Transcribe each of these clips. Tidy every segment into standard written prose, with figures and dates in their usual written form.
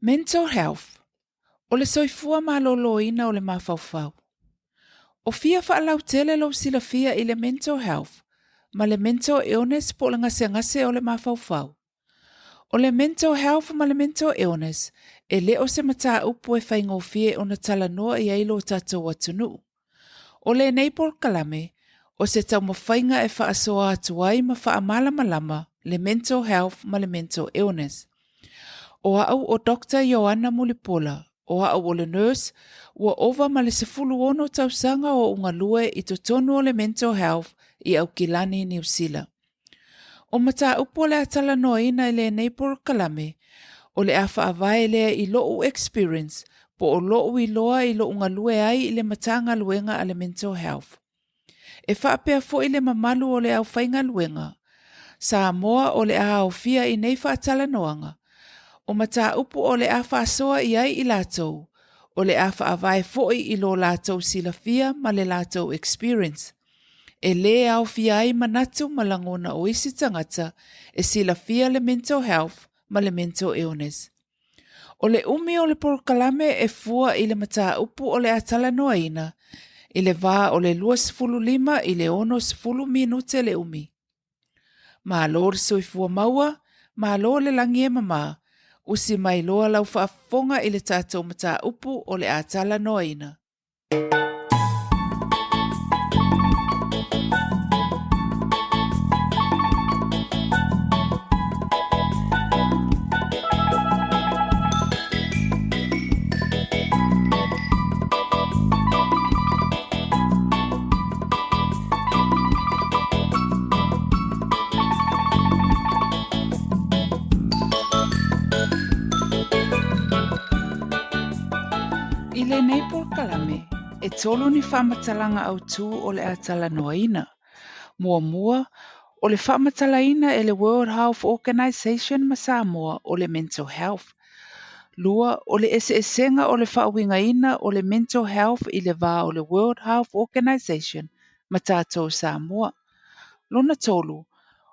Mental health. O le soifua malōlōina o le mafaufau. O fia faalautele lo silafia i le mental health, ma le mental illness po le ngase o le mafaufau. O le mental health ma le mental illness, e leo se mata upu e whaingofie o na talanoa i ailo tatou atunu. O le nei por kalame, o se tau mawhainga e whaasoa atuai ma whaamalama le mental health ma le mental illness. O au o Dr. Ioana Mulipola, o au o le nurse, ua ova ma le sefulu ono tausanga o unga lue i totonu o le mental health i au Kilani, New Zealand. O mata upo le atala noina i le neighbor kalame, o le afa avae lea i loo experience, po o loo i loa i lo unga lue ai i le matanga luenga a le mental health. E whaapea fo i le mamalu o le au whainga luenga, sa moa o le a au fia i nei whaatala noanga, o mata upu o le afa asoa i ai i latou, o le afa avae foi i lo latou silafia ma le latou experience. E le au fia ai manatu malangona o isi tangata e silafia le mental health ma le mental illness. O le umi o le porkalame e fua i le mata upu o le atala noaina, i le vā o le 2.5 i le 1 minute le umi. Ma lor soifua maua, ma lo le langie mama, usi mai loa lau whaafonga i le tātou mata upu o le atala noaina. I le nei por kalame, e tolu ni whamatalanga au tū o le atala noaina. Mua, o le whamatalaina e le World Health Organization ma Samoa o le mental health. Lua, o le esenga o le whaawingaina o le mental health i le wā o le World Health Organization ma tātou Samoa. Lona tolu,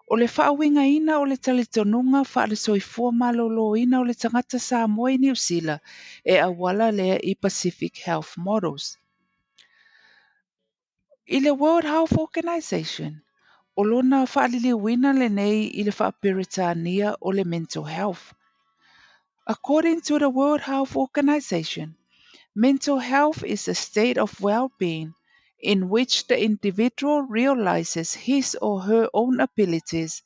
o le whaawingaina o le talitonunga wha le soifua maloloina o le tangata Samoa i New Zealand e awala lea i Pacific Health Models. I le World Health Organization, o lona whaaliliwina le nei i le whaapiritania o le mental health. According to the World Health Organization, mental health is a state of well-being in which the individual realizes his or her own abilities,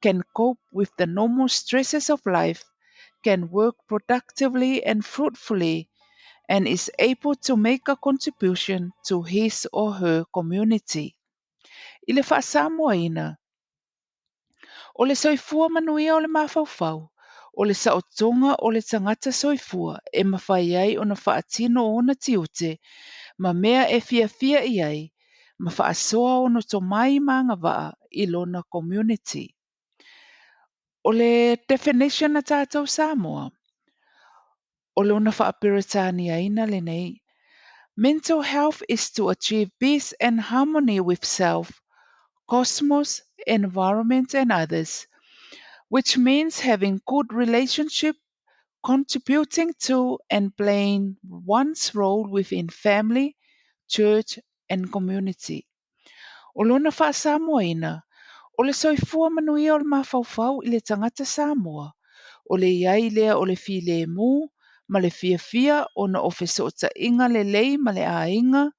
can cope with the normal stresses of life, can work productively and fruitfully, and is able to make a contribution to his or her community. I le whaasamoaina, o le soifua manuia o le mafaufau, o le saotonga o le tangata soifua e mawhai ai o na whaatino o na tiute, ma mea e fia i ai, ma whaasoa o no tomai maanga waa i lona community. O le definition na tātou Samoa, o lona whaapiritania ina le nei. Mental health is to achieve peace and harmony with self, cosmos, environment and others, which means having good relationship, contributing to and playing one's role within family, church and community. O lona whaasamoaina, o le soifua manuia o le mafaufau i le tangata Samoa, o le iai lea o le file mu, ma le fia o na ofeso o ta inga le lei ma le ainga,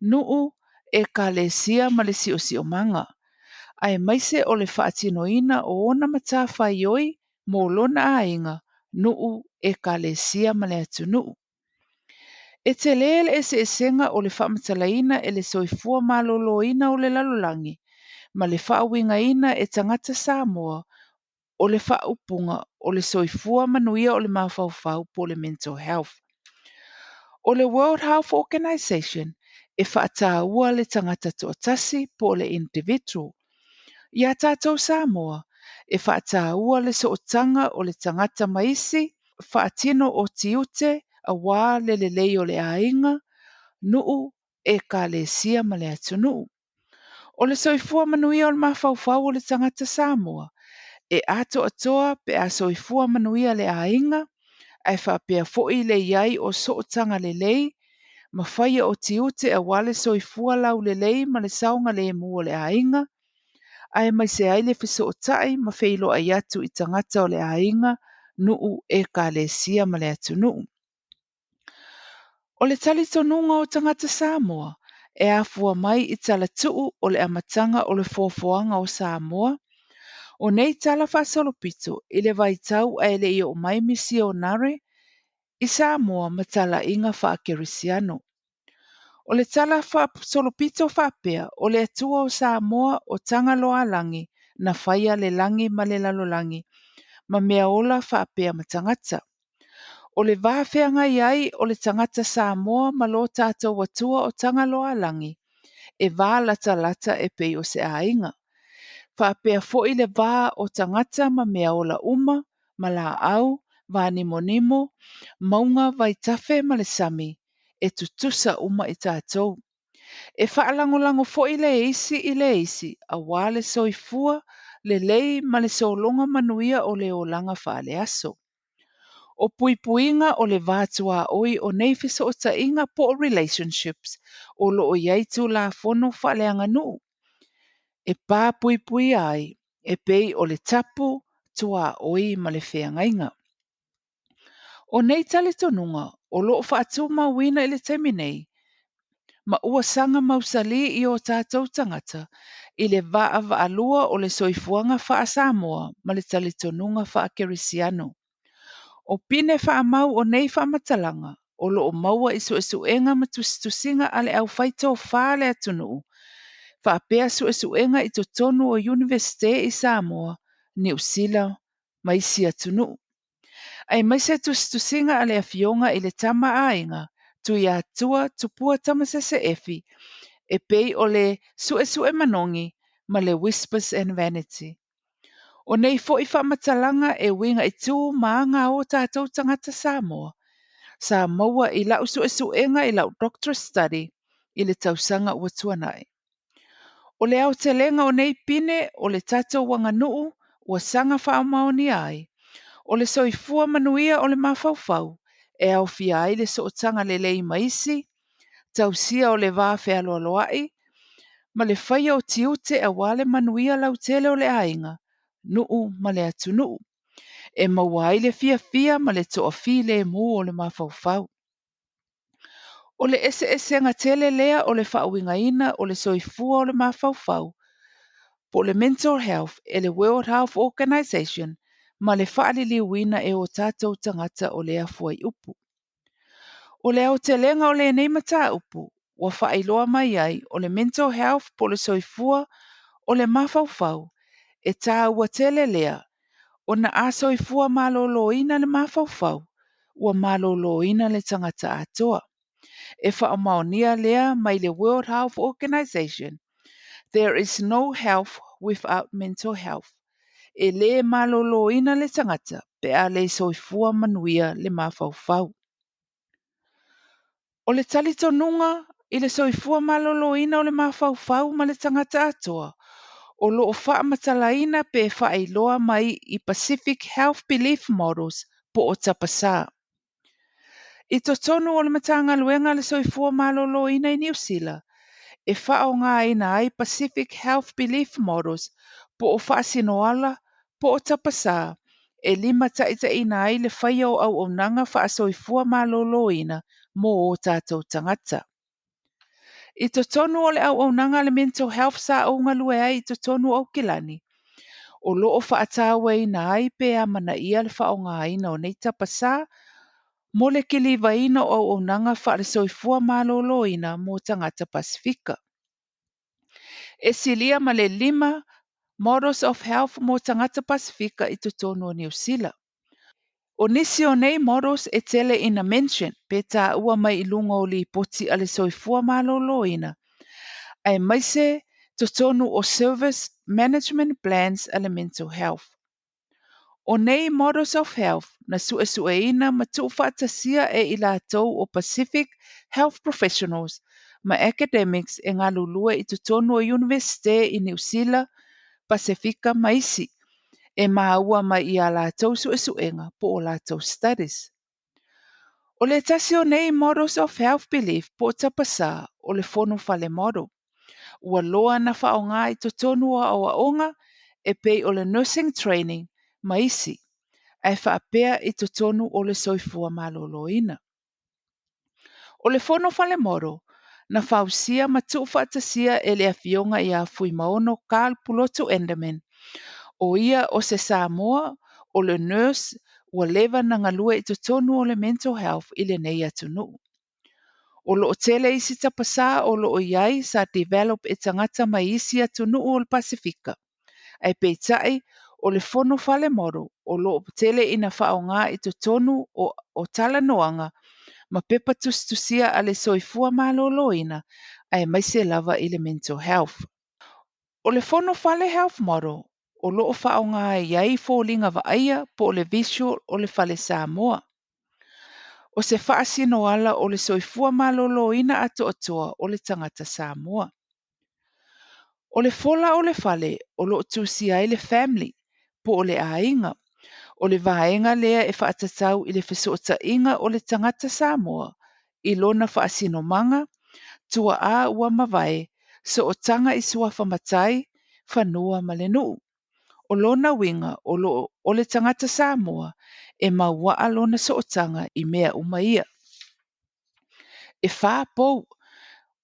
nuu e ka le sia ma le si o manga. Ai maise o le whaatinoina o ona mata whaioi mo lona ainga, nuu e ka le sia ma le atunu. E te lele e se esenga o le whaamatalaina e le soifua maloloina o le lalolangi, ma le whaawingaina e tangata Samoa o le whaupunga o le soifua manuia o le mafaufau po le mental health. O le World Health Organization e whaatāua le tangata tuatasi po le individual. Ia tātou Samoa e whaatāua le sootanga o le tangata maisi, whaatino o tiute, a wā le lei o le ainga, nuu e ka le sia ma le atunu. O le soifua manuia o le mafaufau o le tangata Samoa, e ato atoa pe a soifua manuia le ainga, Ai whaapea fo'i le iai o sootanga le lei, ma whaia o tiute a wale soifua lau le lei ma le saunga le mua le ainga, ai mai se ai le fiso o tai ma feilo ai atu i tangata o le ainga, nuu e ka le sia ma le atu nuu. O le tali tonunga o tangata Samoa, e afua mai i tala tuu o le amatanga o le fofoanga o Samoa, o nei tala whasolopito i le vaitau ai le i o mai misionare i Samoa ma tala inga whaakerisiano. O le tala solopito whapea o le atua o Samoa o tanga loa langi na whaia le langi ma le lalolangi ma mea ola whapea ma tangata. O le vāwhea iai o le tangata Samoa ma lo tātou atua o tanga loa langi e vā lata lata e pei o se ainga. Whapea fo'i le vā o tangata ma mea ola uma, ma la au, vā nimo, maunga vai tafe ma le sami, e tutusa uma i tātou. E whaalangolango fo'i le isi i le isi, a wale soifua, le lei ma le solonga manuia o le olanga whaale aso. O puipuinga o le vātua oi o neifiso o tainga po o relationships, o lo o iaitu la fono whaale nuu. E pā puipui ai, e pei o le tapu tua oi ma le whengainga. O nei tali tonunga, o lo o whaatu mawina i le temi nei, ma ua sanga mausali i o tātou tangata, i le vaa alua o le soifuanga wha Samoa ma le tali tonunga wha kerisiano. O pine wha mau o nei wha matalanga, o lo o maua i suenga ma tusinga ale au whaito wha le atunuu, whaapea suenga i to tonu o Universite i Samoa, New Zealand, mai si atunuu. Ai mai se tusinga ale afionga i le tama ainga, tu ia tua tupua tamasese efi, e pei o le sue manongi ma le whispers and vanity. O nei fo i whamatalanga e winga i tū maanga o tātou tangata Samoa. Samoa i lau suenga i lau doctorate study i le tausanga ua tuanai. O le au te lenga o nei pine o le tātou wanga nuu ua sanga whaamaoni ai. O le soifua manuia o le mawhauwhau e au fia ai le sootanga le lei maisi, tausia o le vāwhea loaloai, ma le whaia o tiute a wale manuia lau tele o le ainga, nuu ma le atu nuu. E maua ai le fia ma le toa fi le mu o le mawhauwhau. O le ese nga tele lea o le whauingaina o le soifua o le mawhauwhau, po le mental health e le World Health Organization ma le whaaliliuina e o tātou tangata o le afuai upu. O le au te lenga o le nei mata upu, wa whaailoa mai ai o le mental health po le soifua o le mawhauwhau, e tā ua tele lea, o na a soifua maloloina le mawhauwhau, ua maloloina le tangata atoa. E whaamaonia lea mai le World Health Organization, there is no health without mental health. E le maloloina le tangata, pe a le soifua manuia le mawhauwhau. O le tali tonunga i le soifua maloloina o le mawhauwhau ma le tangata atoa, o lo o wha matalaina pe whaailoa mai i Pacific Health Belief Models po o tapasa. I to tonu o le matanga luenga le soifua maloloina i New Zealand, e whao ngā ina ai Pacific Health Belief Models po o whaasinoala po o tapasa, e lima taita ina ai le whaia o au nanga whaasoifua maloloina mo o tātou tangata. I to tonu o le au nanga le mental health sa o ngalue ai i to tonu o kilani, o loo whaatawe ina ai pe a mana ia le whao ngā ina o nei tapasa, mo le kiliva ina o au nanga whaale soifua maloloina mo tangata Pasifika. E silia ma le 5 Models of Health mo tangata Pasifika i to tonu o New Zealand. O nisi o nei models e tele ina mention pe tā ua mai i lunga o li poti ale soifua maloloina. Ai maise to tonu o service management plans ale mental health. O nei models of health na suesueina ma tuwhatasia e i lātou o Pacific Health Professionals ma academics e ngā lulua i to tonu o Universite i New Zealand Pasifika maisi. E maua mai i a lātou suenga po o lātou studies. O le tasi o nei models of health belief po o tapasa o le fono fale model. Ua loa na whaonga i to tonu a o aonga e pei o le nursing training maisi. Ai whaapea i to tonu o le soifua maloloina. O le fono fale model, na whausia ma tu whaatasia e le awhionga i a fui maono Carl Pulotu Enderman. O ia o se Samoa, o le nurse, ua lewa na ngalua i to tonu o le mental health i le nei atunu. O lo o tele isi tapasa o lo o iai sa develop e tangata mai isi atunu o le Pasifika. Ai peitai o le fono fale model o lo o tele ina whaonga i to tonu o tala noanga ma pepa tustusia a le soifua maloloina ai maise lava i le mental health. O le fono fale health model o lo o whaonga iai fōlinga waaia po le visual o le fale Samoa. O se whaasino ala o le soifua maloloina ato atoa o le tangata Samoa. O le fola o le fale o lo tusi ai le family po o le ainga. O le vaenga lea e whaatatau i le fesota inga o le tangata Samoa i lona whaasino manga, tua a ua mawai, so o tanga i sua whamatai, whanua malenuu. O lona winga o le tangata Samoa e mawaa lona so o tanga i mea umaia. E wha pou,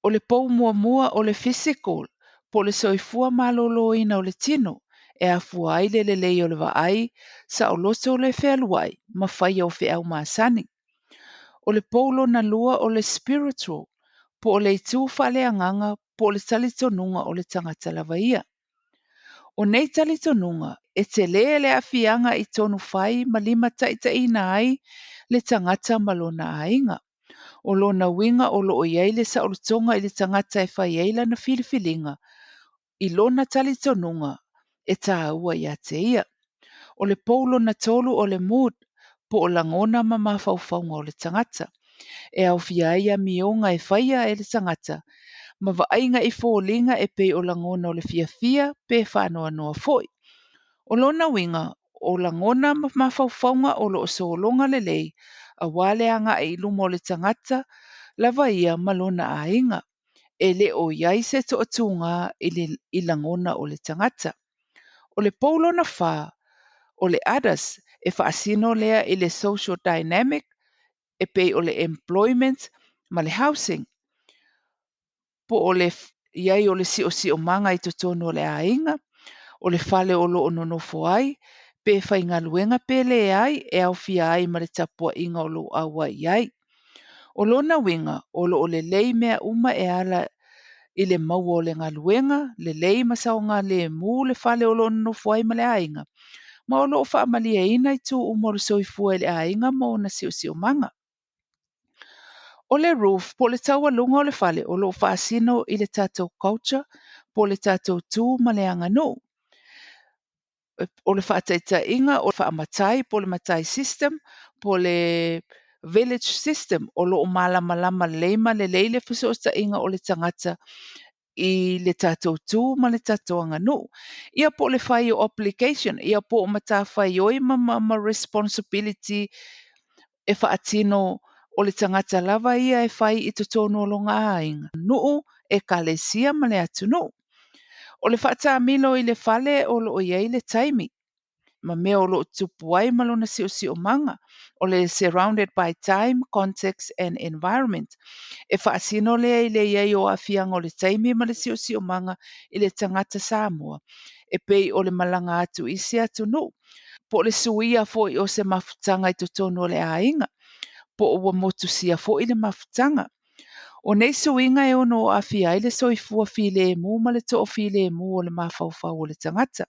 o le pou mua mua o le physical, po le soifua maloloina o le tino, e a fuai le lei o le vaai, sa o loto le whealuai, ma whai o wheau maasani. O le poulo na lua o le spiritual, po o le itu whale anganga, po le talitonunga o le tangata lavaia. O nei talitonunga, e te le afianga i tonu whai ma lima taita ina ai le tangata malona ainga. O lona winga o lo o iei le sa ulutonga i le tangata e whai eila na filifilinga. I lona talitonunga e tā ua ia te ia. O le poulo na tolu o le mood po o langona ma mawhauwhaunga o le tangata. E au fiaia mionga e whaia e le tangata. Ma waainga i fōlinga e pei o langona o le fia pe whanoa noa foi. O lona winga o langona ma mawhauwhaunga o lo o soolonga le lei a wale anga e ilumo le tangata lava ia malona a inga. E le o iai se to atunga i langona o le tangata. O le poulo na wha, o le others, e whaasino lea i le social dynamic, e pei o le employment, ma le housing. Po o le iai o le si o manga i to tono o le ainga, o le fale o lo o nonofo ai, pe whainga luenga pe le ai, e au fia ai ma le tapua inga o lo awa iai. O lo na winga, o lo o le lei mea uma e ala i le maua o le ngaluenga, le lei masaonga le mu le fale o lo nonofo ai ma le ainga. Ma o lo o wha amalia ina i tu umoru soifua i le ainga ma o na si o manga. O le roof, po le taua lunga o le fale, o lo whaasino i le tātou culture, po le tātou tū ma le anganu. O le whaataita inga, o le whaamatai, po le matai system, po le village system, o lo o malama leima le leile whasosta inga o le tangata i le tātou tū ma le tātou anganu. Ia po le whai o application, ia po o mata whai oi ma responsibility e whaatino o le tangata lava ia e whai i totono longa ainga. Nuu e kalesia ma le atunu. O le whaata milo i le fale o lo o iei le taimi. Ma mea o lo tupu ai malona si o manga. O le surrounded by time, context and environment. E whaasino lea i le iei o afianga o le taimi ma le si o manga i le tangata Samoa. E pei o le malanga atu isi atunu. Po le suia fo i o se mafutanga i totono le ainga. Po ua motusia fo i le mafutanga. O nei suinga e ono a fia i le soifua file e mu ma le to o file e mu o le mawhauwhau o le tangata.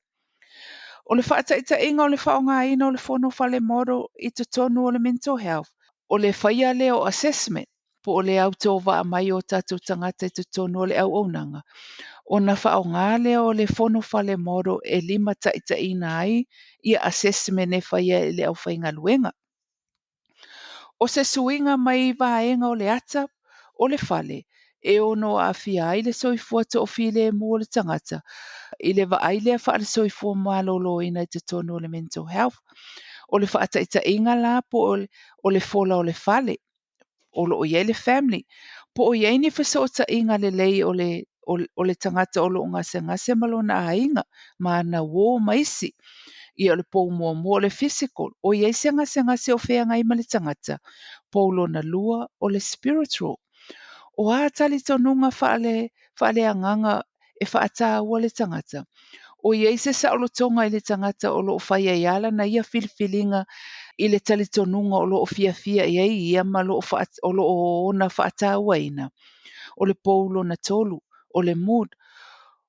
O le whaataita inga o le whaonga ina o le whono whale moro i te tonu o le mental health. O le whaia leo assessment po o le au tō wa mai o tātou tangata i te tonu o le au aunanga. O na whaonga leo o le whono whale moro e lima taita ina ai i assessment e whaia i le au whainga luenga. O se suinga mai vaenga o le ata o le fale e ono a fia ai le soifua to o file e mua le tangata. I le vaai lea wha le soifua malolo ina i te tonu o le mental health. O le whaataita inga la po o le fola o le fale. o lo o iai le family. Po o iai ni fesootaʻiga lelei o le tagata o loo gasegase ma lona aiga ma ana uō ma isi ia o le pou muamua o le physical. O iai se gasegase o feagai ma le tagata pou lona lua o le spiritual. O a talitonuga faaleagaga e faatāua le tagata. O iai se saʻolotoga i le tagata o loo fai ai ala na ia filifiliga i le talitonuga o loo fiafia i ai ia ma o loo ona faatauaina. O le pou lona tolu, o le mood,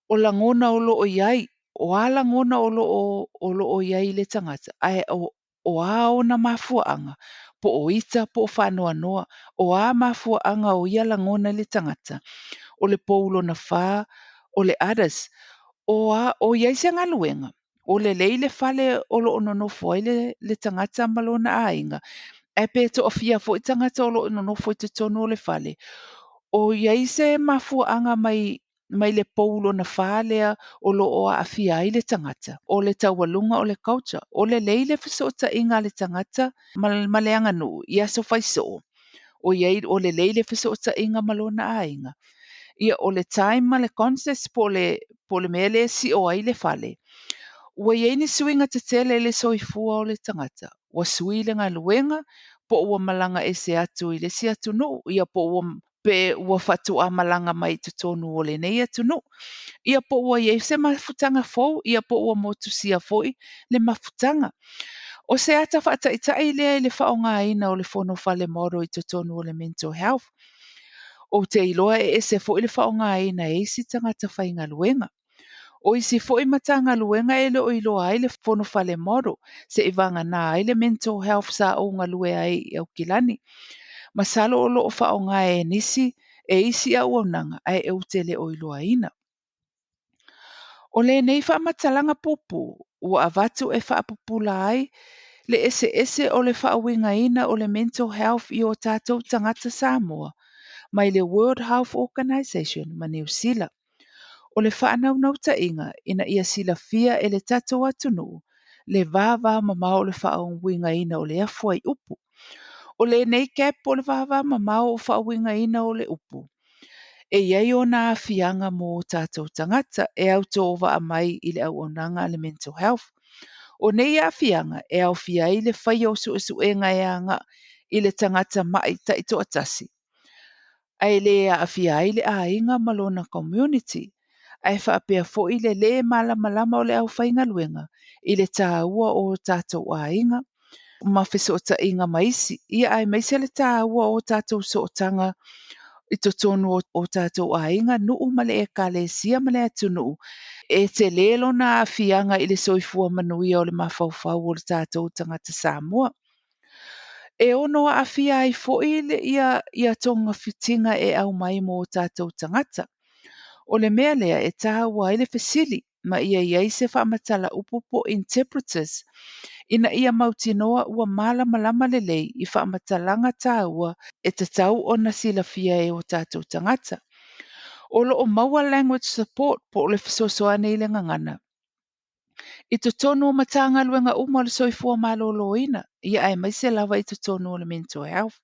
o lagona o loo iai, o a lagona o loo iai i le tagata, ae o a ona mafuaaga, po o ita po o whanoanoa, o a mafuaaga o ia lagona i le tagata, o le pou lona fā, o le others, o iai se galuega, o lelei le fale o loo nonofo ai le tagata ma lona aiga, e pe toʻafia foʻi tagata o loo nonofo i totonu o le fale. O iai se mafuaaga mai le pou lona fā lea o loo aafia ai le tagata, o le taualuga o le culture, o lelei le fesootaʻiga a le tagata ma le aganuu ia so faisoo. O iai o lelei le fesootaʻiga ma lona aiga. Ia o le time ma le concepts po le mea le sio ai le fale. Ua iai ni suiga tetele i le soifua o le tagata. Ua sui le galuega po ua malaga ese atu i le si atunuu ia po ua faatuā malaga mai totonu o lenei atunuu. Ia po ua iai se mafutaga fou ia po ua motusia foʻi le mafutaga. O se ata faataʻitaʻi lea i le faaaogāina o le fono fale moro i totonu o le mental health. O te iloa e ese foʻi le faaaogāina e isi tagata faigaluega. O isi foʻi matagaluega e le o iloa ai le fono fale moro se i vagana ai le mental health sa o galue ai i Aukilani. Masalo o loo faaaogā e nisi e isi auaunaga ae e ute le o iloaina. O lenei faamatalaga pupu ua avatu e faapupula ai le ese o le faauigaina o le mental health i o tatou tagata Samoa mai le World Health Organization ma New Zealand. O le whaanaunau-taʻiga ina ia silafia e le tatou atunuu, le vāvā mamao o le whaauigaina o le afu ai upu. O le nei kep o le vāvā mamao o whaauigaina o le upu. E iai ona afianga mo tatou tangata e au tō wa mai i le auaunaga a le mental health. O nei afianga e au fia i le whai o suesuenga e anga i le tangata mai ta i toa tasi. Ai le afia ai le ainga malona community. Ai whaapea fo i le malama o le au whainga luenga i le tāua o tātou ainga. Ma whesota inga maisi, ia ai maisi le tāua o tātou sootanga i to tonu o tātou ainga nuu ma le e kālesia ma le atunu. E te lelo na afianga i le soifua manuia o le mawhauwhau o le tātou tangata Samoa. E ono a afia ai fo i le ia tonga fitinga e au mai mo tātou tangata. O le mea lea e tāua ai le fesili, ma ia iai se whaamatala upupo interpreters, ina ia mautinoa ua malama lelei i whaamatalanga tāua e tatau o na silafia e o tātou tangata. O lo o maua language support po o le fesosoane i le ngangana. I to tonu o matanga luenga uma le soifua maloloina, ia ai mai se lava i to tonu o le mental health.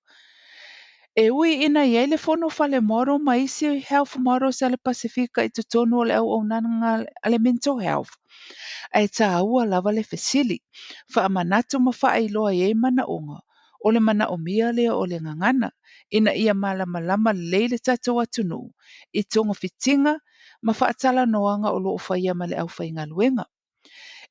E ui ina iai le fono fale moro ma isi health moro sa le Pasifika i totonu o le au nanga ale mental health. Ai tā ua lava le fesili, wha manatu ma wha iloa iei mana onga, o le mana o mia lea o le ngangana, ina ia malama leile tatou atunu, i tonga fitinga, ma wha atala noanga o loo whaia ma le au whainga luenga.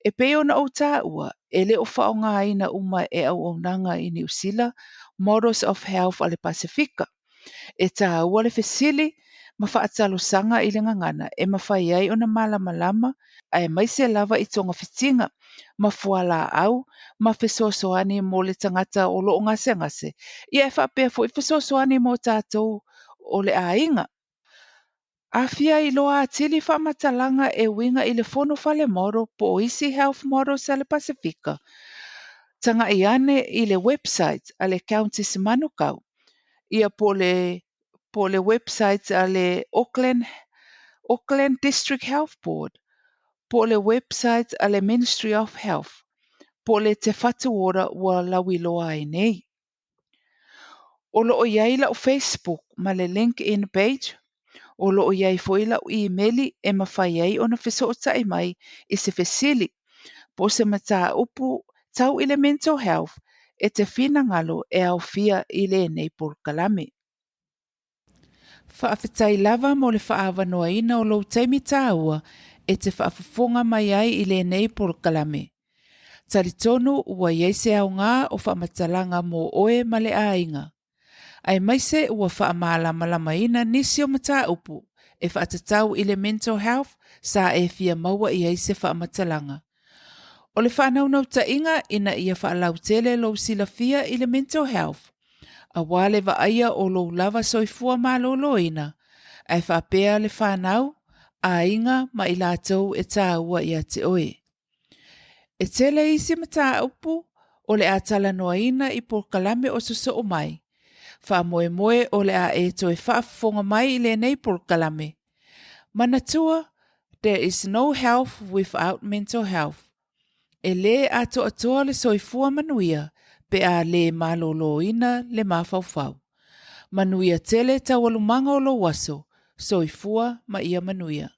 E peo na o tā ua, e le o whaonga aina uma e au nanga i New Zealand, Models of Health a le Pasifika. E tā ua le fesili, ma whaatalo sanga i le ngangana, e ma whai ai o na malama, ai mai se lava i tonga fitinga, ma fuala au, ma fesosoani mo le tangata o loo ngase. Ia e whapea fo i fesosoani mo tātou o le ainga. A fia i loa atili whamatalanga e winga i le fono fale moro po o isi health moro sa le Pasifika. Tanga i ane i le website a le Counties Manukau. Ia po le website a le Auckland District Health Board. Po le website a le Ministry of Health. Po le te whatuora ua lawi loa ai nei. O loo iai lau Facebook ma le LinkedIn page. O loo iai foi lau emaili e mawhai ai ona fesootai mai i se fesili. Po se mata upu tau i le mental health e te whina ngalo e au fia i le nei purkalame. Whaafetai lava mo le whaawanoa ina o lou taimi tāua e te whaafafonga mai ai i le nei purkalame. Taritonu ua iese au ngā o whaamatalanga mō oe ma le ainga. Ai maise ua whaamālama ina nisi o mata upu e whaatatau i le mental health sa e fia maua i eise whaamatalanga. O le whanau ta inga ina ia whaalautele lo sila fia i le mental health. A wale wa aia o lo lava soifua malolo ina. Ai whapea le whanau, a inga ma i lātou e tāua i te oe. E tele isi mata upu o le atala noa ina i porkalame o suso o mai. Wha moe moe o le a e toi whaafonga mai i le nei porkalame. Manatua, there is no health without mental health. E le ato atoa le soifua manuia, pe a le malolo ina le mawhauwhau. Manuia tele tawalumanga o lo waso, soifua ma ia manuia.